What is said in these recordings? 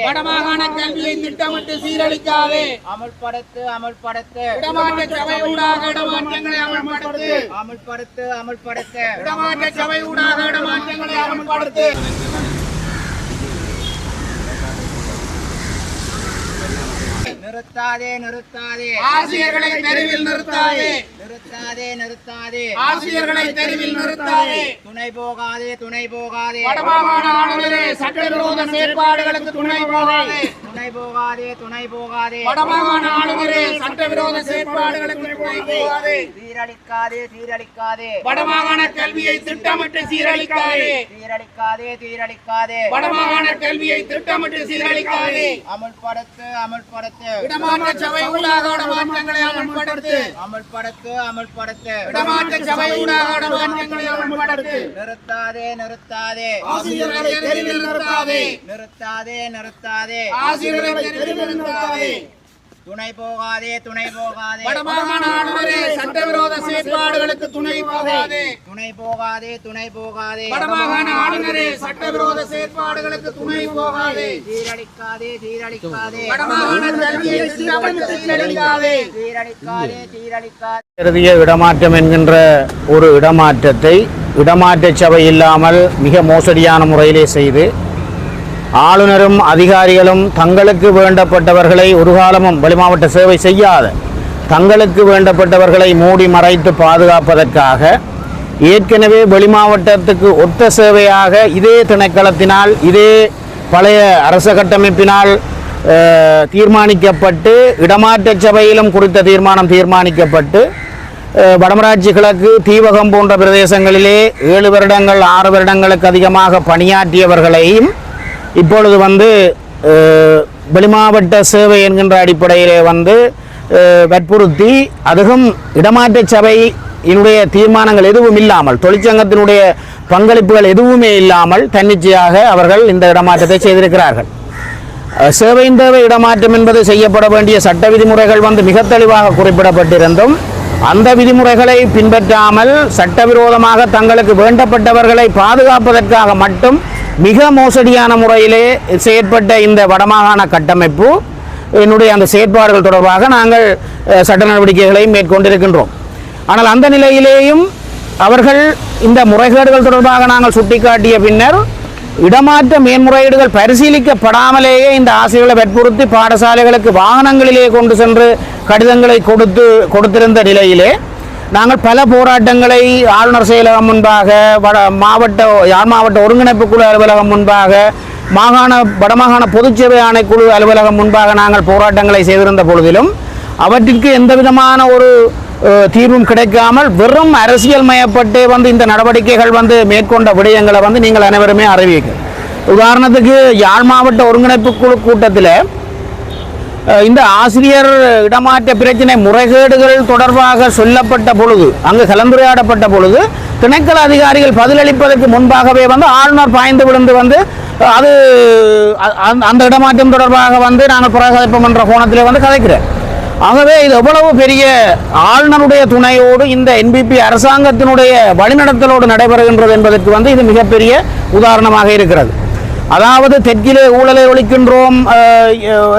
வடமாகாண கல்வியை திட்டமிட்டு சீரழிக்காதே. அமல்படுத்து அமல்படுத்து. இடமாற்ற சபை ஊடாக இடமாற்றங்களை அமல்படுத்து. அமல்படுத்து அமல்படுத்து. இடமாற்ற சபை ஊடாக இடமாற்றங்களை அமல்படுத்து. நிறுத்தாதே நிறுத்தாதே. ஆசிரியர்களை தெருவில் நிறுத்தாதே. நிறுத்தாதே நிறுத்தாதே. ஆசிரியர்களை தெருவில் நிறுத்தாதே. துணை போகாதே துணை போகாதே. வடமாகாண ஆளுநரே சட்டவிரோத செயற்பாடுகளுக்கு துணை போகாதே. துணை போகாதே துணை போகாதே. வடமாகாண ஆளுநரே சட்டவிரோத செயற்பாடுகளுக்கு துணை போகாதே. சீரழிக்காதே சீரழிக்காதே. வடமாகாண கல்வியை திட்டமிட்டு சீரழிக்காதே. சீரழிக்காதே சீரழிக்காதே. வடமாகாண கல்வியை திட்டமிட்டு சீரழிக்காதே. அமல்படுத்து அமல்படுத்து. இடமாற்ற சபை ஊடாக இடமாற்றங்களை அமல்படுத்து. அமல்படுத்து அமல்படுத்து. இடமாற்ற சபை ஊடாக இடமாற்றங்களை அமல்படுத்து. நிறுத்தாதே நிறுத்தாதே. ஆசிரியர்களை தெருவில் நிறுத்தாதே. நிறுத்தாதே நிறுத்தாதே. ஆசிரியர்களை தெருவில் நிறுத்தாதே. துணை போகாதே துணை போகாதே. வடமாகாண ஆளுநரே சட்டவிரோத செயற்பாடுகளுக்கு துணை போகாதே. துணை போகாதே துணை போகாதே. வடமாகாண ஆளுநரே சட்டவிரோத செயற்பாடுகளுக்கு துணை போகாதே. சீரழிக்காதே சீரழிக்காதே. வடமாகாண கல்வியை திட்டமிட்டு சீரழிக்காதே. சீரழிக்காதே சீரழிக்காதே. இறுதிய இடமாற்றம் என்கின்ற ஒரு இடமாற்றத்தை இடமாற்ற சபை இல்லாமல் மிக மோசடியான முறையிலே செய்து ஆளுநரும் அதிகாரிகளும் தங்களுக்கு வேண்டப்பட்டவர்களை ஒரு காலமும் வெளிமாவட்ட சேவை செய்யாத தங்களுக்கு வேண்டப்பட்டவர்களை மூடி மறைத்து பாதுகாப்பதற்காக ஏற்கனவே வெளிமாவட்டத்துக்கு ஒத்த சேவையாக இதே திணைக்களத்தினால் இதே பழைய அரச கட்டமைப்பினால் தீர்மானிக்கப்பட்டு இடமாற்ற சபையிலும் குறித்த தீர்மானம் தீர்மானிக்கப்பட்டு வடமராட்சி கிழக்கு தீவகம் போன்ற பிரதேசங்களிலே 7 வருடங்கள் 6 வருடங்களுக்கு அதிகமாக பணியாற்றியவர்களையும் இப்பொழுது வெளிமாவட்ட சேவை என்கின்ற அடிப்படையிலே வற்புறுத்தி அதுவும் இடமாற்ற சபையினுடைய தீர்மானங்கள் எதுவும் இல்லாமல் தொழிற்சங்கத்தினுடைய பங்களிப்புகள் எதுவுமே இல்லாமல் தன்னிச்சையாக அவர்கள் இந்த இடமாற்றத்தை செய்திருக்கிறார்கள். சேவையின் தேவை இடமாற்றம் என்பது செய்யப்பட வேண்டிய சட்ட விதிமுறைகள் மிக தெளிவாக குறிப்பிடப்பட்டிருந்தும் அந்த விதிமுறைகளை பின்பற்றாமல் சட்டவிரோதமாக தங்களுக்கு வேண்டப்பட்டவர்களை பாதுகாப்பதற்காக மட்டும் மிக மோசடியான முறையிலே செயற்பட்ட இந்த வடமாகாண கட்டமைப்பு என்னுடைய அந்த செயற்பாடுகள் தொடர்பாக நாங்கள் சட்ட நடவடிக்கைகளை மேற்கொண்டிருக்கின்றோம். ஆனால் அந்த நிலையிலேயும் அவர்கள் இந்த முறைகேடுகள் தொடர்பாக நாங்கள் சுட்டிக்காட்டிய பின்னர் இடமாற்ற மேன்முறையீடுகள் பரிசீலிக்கப்படாமலேயே இந்த ஆசிரியர்களை வற்புறுத்தி பாடசாலைகளுக்கு வாகனங்களிலே கொண்டு சென்று கடிதங்களை கொடுத்திருந்த நிலையிலே நாங்கள் பல போராட்டங்களை ஆளுநர் செயலகம் முன்பாக யாழ் மாவட்ட ஒருங்கிணைப்பு குழு அலுவலகம் முன்பாக வடமாகாண பொதுச்சேவை ஆணைக்குழு அலுவலகம் முன்பாக நாங்கள் போராட்டங்களை செய்திருந்த பொழுதிலும் அவற்றிற்கு எந்த விதமான ஒரு தீர்வும் கிடைக்காமல் வெறும் அரசியல் மயப்பட்டே இந்த நடவடிக்கைகள் மேற்கொண்ட விடயங்களை நீங்கள் அனைவருமே அறிவிக்க. உதாரணத்துக்கு யாழ் மாவட்ட ஒருங்கிணைப்பு குழு கூட்டத்தில் இந்த ஆசிரியர் இடமாற்ற பிரச்சனை முறைகேடுகள் தொடர்பாக சொல்லப்பட்ட பொழுது அங்கு கலந்துரையாடப்பட்ட பொழுது திணைக்கள அதிகாரிகள் பதிலளிப்பதற்கு முன்பாகவே ஆளுநர் பாய்ந்து விழுந்து அது அந்த இடமாற்றம் தொடர்பாக நாங்கள் புறக்கணிப்போம் என்ற கோணத்திலே கதைக்கிறேன். ஆகவே இது எவ்வளவு பெரிய ஆளுநருடைய துணையோடு இந்த என்பிபி அரசாங்கத்தினுடைய வழிநடத்தலோடு நடைபெறுகின்றது என்பதற்கு இது மிகப்பெரிய உதாரணமாக இருக்கிறது. அதாவது தெற்கிலே ஊழலை ஒழிக்கின்றோம்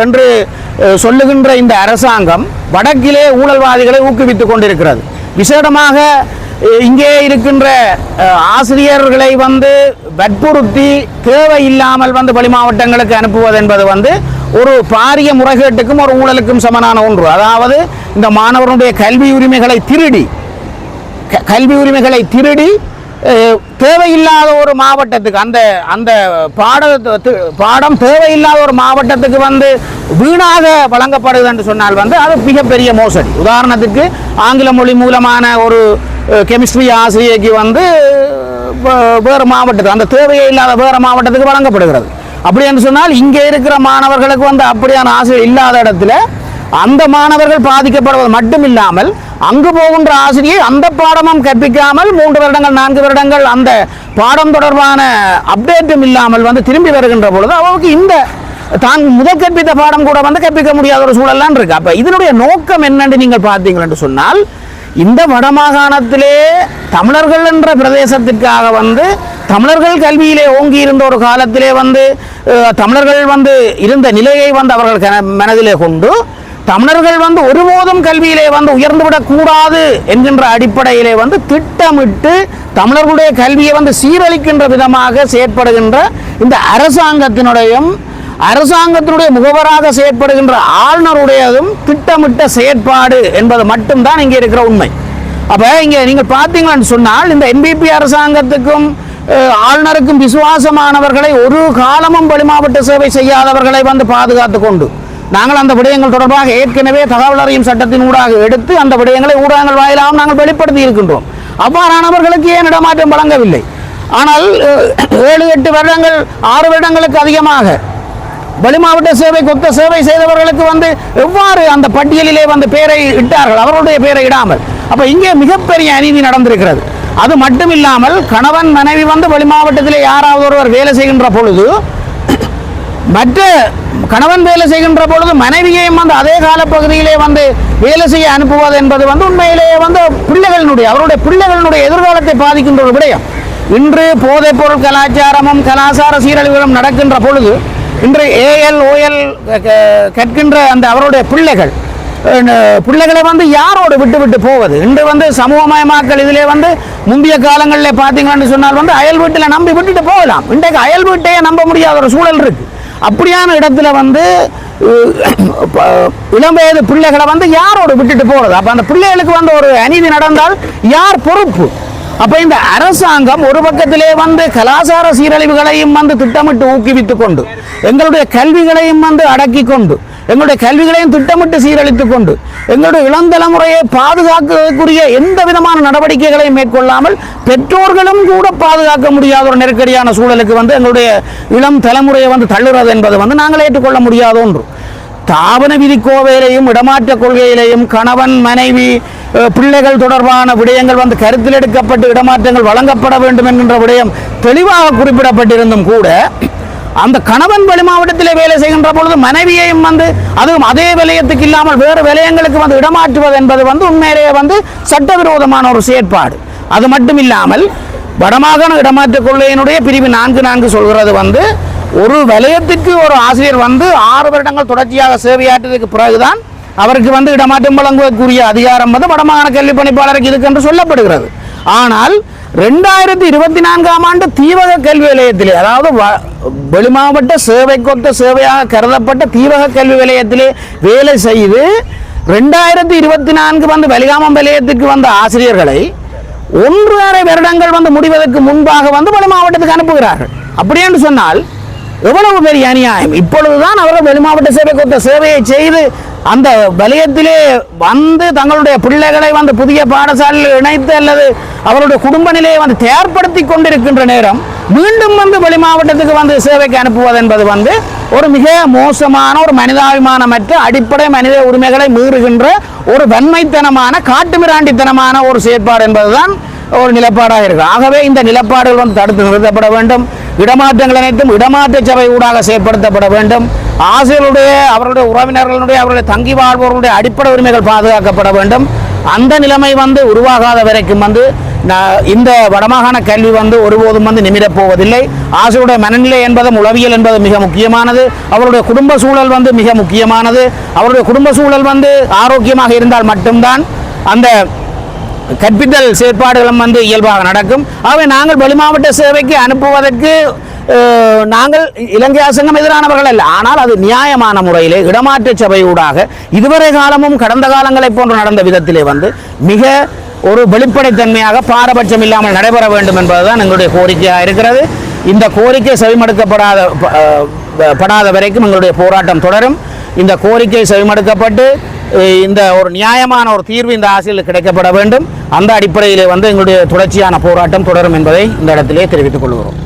என்று சொல்லுகின்ற இந்த அரசாங்கம் வடக்கிலே ஊழல்வாதிகளை ஊக்குவித்துக் கொண்டிருக்கிறது. விசேடமாக இங்கே இருக்கின்ற ஆசிரியர்களை வற்புறுத்தி தேவையில்லாமல் வெளி மாவட்டங்களுக்கு அனுப்புவது என்பது ஒரு பாரிய முறைகேட்டுக்கும் ஒரு ஊழலுக்கும் சமனான ஒன்று. அதாவது இந்த மாணவர்களுடைய கல்வி உரிமைகளை திருடி தேவையில்லாத ஒரு மாவட்டத்துக்கு அந்த பாடம் தேவையில்லாத ஒரு மாவட்டத்துக்கு வீணாக வழங்கப்படுது என்று சொன்னால் அது மிகப்பெரிய மோசடி. உதாரணத்துக்கு ஆங்கில மொழி மூலமான ஒரு கெமிஸ்ட்ரி ஆசிரியைக்கு வேறு மாவட்டத்துக்கு அந்த தேவையே இல்லாத வேறு மாவட்டத்துக்கு வழங்கப்படுகிறது. அப்படி என்று சொன்னால் இங்கே இருக்கிற மாணவர்களுக்கு அப்படியான ஆசிரியர் இல்லாத இடத்துல அந்த மாணவர்கள் பாதிக்கப்படுவது மட்டுமில்லாமல் அங்கு போகின்ற ஆசிரியர் அந்த பாடமும் கற்பிக்காமல் 3 வருடங்கள் 4 வருடங்கள் அந்த பாடம் தொடர்பான அப்டேட்டும் இல்லாமல் திரும்பி வருகின்ற பொழுது அவருக்கு இந்த தான் முதல் கற்பித்த பாடம் கூட கற்பிக்க முடியாத ஒரு சூழல்லாம் இருக்கு. அப்ப இதனுடைய நோக்கம் என்னன்னு நீங்கள் பார்த்தீங்கள் என்று சொன்னால் இந்த வடமாகாணத்திலே தமிழர்கள் என்ற பிரதேசத்திற்காக வந்து தமிழர்கள் கல்வியிலே ஓங்கி இருந்த ஒரு காலத்திலே வந்து தமிழர்கள் வந்து இருந்த நிலையை வந்து அவர்கள் மனதிலே கொண்டு தமிழர்கள் வந்து ஒருபோதும் கல்வியிலே வந்து உயர்ந்துவிடக் கூடாது என்கின்ற அடிப்படையிலே வந்து திட்டமிட்டு தமிழர்களுடைய கல்வியை வந்து சீரழிக்கின்ற விதமாக செயற்படுகின்ற இந்த அரசாங்கத்தினுடைய முகவராக செயற்படுகின்ற ஆளுநருடையதும் திட்டமிட்ட செயற்பாடு என்பது மட்டும்தான் இங்கே இருக்கிற உண்மை. அப்ப இங்க நீங்கள் பார்த்தீங்கன்னு சொன்னால் இந்த NPP அரசாங்கத்துக்கும் ஆளுநருக்கும் விசுவாசமானவர்களை ஒரு காலமும் வெளிமாவட்ட சேவை செய்யாதவர்களை வந்து பாதுகாத்து கொண்டு நாங்கள் அந்த விடயங்கள் தொடர்பாக ஏற்கனவே தகவல் அறியும் சட்டத்தின் ஊடாக எடுத்து அந்த விடயங்களை ஊடகங்கள் வாயிலாக நாங்கள் வெளிப்படுத்தி இருக்கின்றோம். அவ்வாறானவர்களுக்கு ஏன் இடமாற்றம் வழங்கவில்லை? ஆனால் 7-8 வருடங்கள் 6 வருடங்களுக்கு அதிகமாக வெளிமாவட்ட சேவை கொத்த சேவை செய்தவர்களுக்கு வந்து எவ்வாறு அந்த பட்டியலிலே வந்து பேரை இட்டார்கள், அவர்களுடைய பேரை இடாமல். அப்ப இங்கே மிகப்பெரிய அநீதி நடந்திருக்கிறது. அது மட்டும் இல்லாமல் கணவன் மனைவி வந்து வெளிமாவட்டத்திலே யாராவது ஒருவர் வேலை செய்கின்ற பொழுது மற்ற கணவன் வேலை செய்கின்ற பொழுது மனைவியையும் வந்து அதே காலப்பகுதியிலே வந்து வேலை செய்ய அனுப்புவது என்பது வந்து உண்மையிலேயே வந்து அவருடைய பிள்ளைகளினுடைய எதிர்காலத்தை பாதிக்கின்ற ஒரு விடயம். இன்று போதைப் பொருள் கலாச்சாரமும் கலாச்சார சீரழிவுகளும் நடக்கின்ற பொழுது இன்று AL OL கற்கின்ற அந்த அவருடைய பிள்ளைகளை வந்து யாரோடு விட்டு போவது? இன்று வந்து சமூகமயமாக்கல் இதிலே வந்து முந்தைய காலங்களில் பார்த்தீங்கன்னு சொன்னால் வந்து அயல் வீட்டில் நம்பி விட்டுட்டு போகலாம். இன்றைக்கு அயல் வீட்டையே நம்ப முடியாத ஒரு சூழல் இருக்கு. அப்படியான இடத்துல வந்து இளம் வயது பிள்ளைகளை வந்து யாரோடு விட்டுட்டு போறது? அப்ப அந்த பிள்ளைகளுக்கு வந்து ஒரு அநீதி நடந்தால் யார் பொறுப்பு? அப்ப இந்த அரசாங்கம் ஒரு பக்கத்திலே வந்து கலாச்சார சீரழிவுகளையும் வந்து திட்டமிட்டு ஊக்குவித்துக் கொண்டு எங்களுடைய கல்விகளையும் வந்து அடக்கி கொண்டு எங்களுடைய கல்விகளையும் திட்டமிட்டு சீரழித்துக் கொண்டு எங்களுடைய இளந்தலைமுறையை பாதுகாக்கக்கூடிய எந்த விதமான நடவடிக்கைகளையும் மேற்கொள்ளாமல் பெற்றோர்களும் கூட பாதுகாக்க முடியாத ஒரு நெருக்கடியான சூழலுக்கு வந்து எங்களுடைய இளம் தலைமுறையை வந்து தள்ளுறது என்பது வந்து நாங்கள் ஏற்றுக்கொள்ள முடியாத ஒன்று. தாபன விதிக்கோவையிலையும் இடமாற்ற கொள்கையிலையும் கணவன் மனைவி பிள்ளைகள் தொடர்பான விடயங்கள் வந்து கருத்தில் எடுக்கப்பட்டு இடமாற்றங்கள் வழங்கப்பட வேண்டும் என்கின்ற விடயம் தெளிவாக குறிப்பிடப்பட்டிருந்தும் கூட அந்த கணவன் வெளிமாவட்டத்திலே வேலை செய்கின்ற பொழுது மனைவியையும் வந்து அதுவும் அதே விலையத்துக்கு இல்லாமல் வேறு விலையங்களுக்கு வந்து இடமாற்றுவது என்பது வந்து உண்மையிலேயே வந்து சட்டவிரோதமான ஒரு செயற்பாடு. அது மட்டும் இல்லாமல் வடமாகாண இடமாற்ற கொள்கையினுடைய பிரிவு 4 சொல்கிறது வந்து ஒரு வலயத்துக்கு ஒரு ஆசிரியர் வந்து 6 வருடங்கள் தொடர்ச்சியாக சேவையாற்றதுக்கு பிறகுதான் அவருக்கு வந்து இடமாற்றம் வழங்குவதற்குரிய அதிகாரம் வந்து வடமாகாண கல்வி பணிப்பாளருக்கு இருக்கு என்று சொல்லப்படுகிறது. ஆனால் 2024ஆம் ஆண்டு தீவக கல்வி நிலையத்திலே, அதாவது வெளிமாவட்ட சேவைக்கொத்த சேவையாக கருதப்பட்ட தீவக கல்வி நிலையத்திலே வேலை செய்து 2024 வந்து வெளிகாமம் நிலையத்துக்கு வந்த ஆசிரியர்களை 1.5 வருடங்கள் வந்து முடிவதற்கு முன்பாக வந்து வெளிமாவட்டத்துக்கு அனுப்புகிறார்கள். அப்படி என்று சொன்னால் எவ்வளவு பெரிய அநியாயம்! இப்பொழுதுதான் அவர்கள் வெளிமாவட்ட சேவைக்கொத்த சேவையை செய்து அந்த வலயத்திலே வந்து தங்களுடைய பிள்ளைகளை வந்து புதிய பாடசாலையில் இணைத்து அல்லது அவருடைய குடும்ப நிலையை வந்து தயார்படுத்தி கொண்டிருக்கின்ற நேரம் மீண்டும் வந்து வெளிமாவட்டத்துக்கு வந்து சேவைக்கு அனுப்புவது என்பது வந்து ஒரு மிக மோசமான ஒரு மனிதாபிமானமற்ற அடிப்படை மனித உரிமைகளை மீறுகின்ற ஒரு வன்மைத்தனமான காட்டுமிராண்டித்தனமான ஒரு செயற்பாடு என்பதுதான் ஒரு நிலப்பாடாக இருக்கு. ஆகவே இந்த நிலப்பாடுகள் வந்து தடுத்து நிறுத்தப்பட வேண்டும். இடமாற்றங்கள் அனைத்தும் இடமாற்ற சபை ஊடாக செயற்படுத்தப்பட வேண்டும். ஆசிரியர்களுடைய அவருடைய உறவினர்களுடைய அவருடைய தங்கி வாழ்வோர்களுடைய அடிப்படை உரிமைகள் பாதுகாக்கப்பட வேண்டும். அந்த நிலைமை வந்து உருவாகாத வரைக்கும் வந்து இந்த வடமாகாண கல்வி வந்து ஒருபோதும் வந்து நிமிரப் போவதில்லை. ஆசிரியருடைய மனநிலை என்பதும் உளவியல் என்பது மிக முக்கியமானது. அவருடைய குடும்ப சூழல் வந்து மிக முக்கியமானது. அவருடைய குடும்ப சூழல் வந்து ஆரோக்கியமாக இருந்தால் மட்டும்தான் அந்த கற்பித்தல் செயற்பாடுகளும் வந்து இயல்பாக நடக்கும். ஆகவே நாங்கள் வெளிமாவட்ட சேவைக்கு அனுப்புவதற்கு நாங்கள் இலங்கை அரசாங்கம் எதிரானவர்கள் அல்ல. ஆனால் அது நியாயமான முறையிலே இடமாற்ற சபையூடாக இதுவரை காலமும் கடந்த காலங்களை போன்று நடந்த விதத்திலே வந்து மிக ஒரு வெளிப்படைத்தன்மையாக பாரபட்சம் இல்லாமல் நடைபெற வேண்டும் என்பதுதான் எங்களுடைய கோரிக்கையாக இருக்கிறது. இந்த கோரிக்கை செவிமடுக்கப்படாத வரைக்கும் எங்களுடைய போராட்டம் தொடரும். இந்த கோரிக்கை செவிமடுக்கப்பட்டு இந்த ஒரு நியாயமான ஒரு தீர்வு இந்த ஆசிரியர்களுக்கு கிடைக்கப்பட வேண்டும். அந்த அடிப்படையிலே வந்து எங்களுடைய தொடர்ச்சியான போராட்டம் தொடரும் என்பதை இந்த இடத்திலே தெரிவித்துக் கொள்கிறோம்.